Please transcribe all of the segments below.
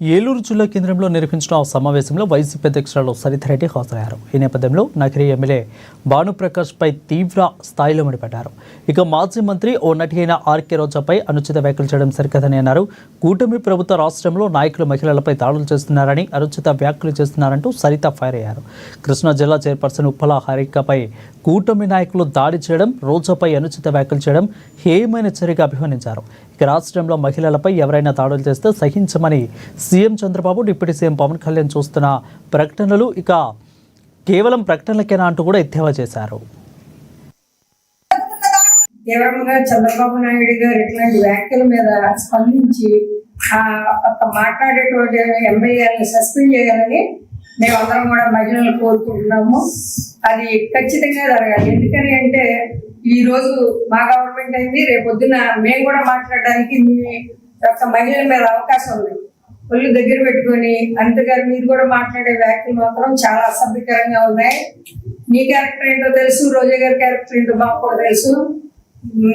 ఏలూరు జిల్లా కేంద్రంలో నిర్వహించిన సమావేశంలో వైసీపీ అధ్యక్షురాలు సరితారెడ్డి హాజరయ్యారు. ఈ నేపథ్యంలో నగరి ఎమ్మెల్యే భానుప్రకాష్పై తీవ్ర స్థాయిలో మండిపడ్డారు. ఇక మాజీ మంత్రి ఓ నటి అయిన ఆర్కే రోజాపై అనుచిత వ్యాఖ్యలు చేయడం సరికాదని అన్నారు. కూటమి ప్రభుత్వ రాష్ట్రంలో నాయకులు మహిళలపై దాడులు చేస్తున్నారని, అనుచిత వ్యాఖ్యలు చేస్తున్నారంటూ సరిత ఫైర్ అయ్యారు. కృష్ణా జిల్లా చైర్పర్సన్ ఉప్పల హారికపై కూటమి నాయకులు దాడి చేయడం, రోజాపై అనుచిత వ్యాఖ్యలు చేయడం హేయమైన చర్యగా అభివర్ణించారు. ఇక రాష్ట్రంలో మహిళలపై ఎవరైనా దాడులు చేస్తే సహించమని CM Chandrababu, deputy CM Pawan Kalyan చూస్తున్న ప్రకటనలు ఇక కేవలం ప్రకటనలకేనా అంటూ కూడా ఎద్దేవా చేశారు. తీవ్రంగా చంద్రబాబు నాయుడు గారు ఇట్లాంటి వ్యాఖ్యల మీద స్పందించి మాట్లాడేటువంటి ఎమ్మెల్యేలను సస్పెండ్ చేయాలని మేమందరం కూడా మహిళలు కోరుకుంటున్నాము. అది ఖచ్చితంగా జరగాలి. ఎందుకని అంటే ఈ రోజు మా గవర్నమెంట్ అయింది, రేపొద్దున మేము కూడా మాట్లాడడానికి మీ యొక్క మహిళల మీద అవకాశం ఉంది. ఒళ్ళు దగ్గర పెట్టుకొని అంతగారు మీరు కూడా మాట్లాడే వ్యాఖ్యలు మాత్రం చాలా అసభ్యకరంగా ఉన్నాయి. నీ క్యారెక్టర్ ఏంటో తెలుసు, రోజా గారి క్యారెక్టర్ ఏంటో మాకు కూడా తెలుసు.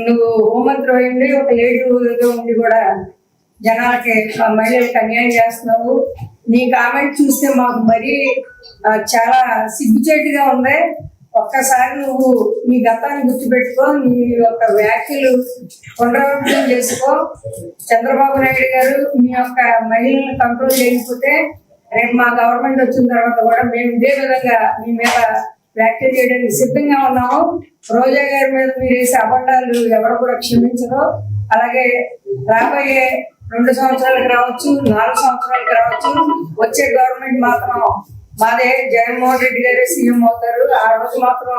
నువ్వు హోంమంత్రి అయ్యండి, ఒక లేడీగా ఉండి కూడా జనాలకి మహిళలకు అన్యాయం చేస్తున్నావు. నీ కామెంట్ చూస్తే మాకు మరీ చాలా సిగ్గుచేటుగా ఉంది. ఒక్కసారి నువ్వు నీ గతాన్ని గుర్తుపెట్టుకో, నీ యొక్క వ్యాఖ్యలు పునరావృతం చేసుకో. చంద్రబాబు నాయుడు గారు మీ యొక్క మహిళలను కంట్రోల్ చేయకపోతే రేపు మా గవర్నమెంట్ వచ్చిన తర్వాత కూడా మేము ఇదే విధంగా మీ మీద వ్యాఖ్యలు చేయడానికి సిద్ధంగా ఉన్నాము. రోజా గారి మీద మీరు వేసే అబద్ధాలు ఎవరు కూడా క్షమించరు. అలాగే రాబోయే 2 సంవత్సరాలకు రావచ్చు, 4 సంవత్సరాలకు రావచ్చు, వచ్చే గవర్నమెంట్ మాత్రం మాదే జగన్మోహన్ రెడ్డి గారే సీఎం అవుతారు. ఆ రోజు మాత్రం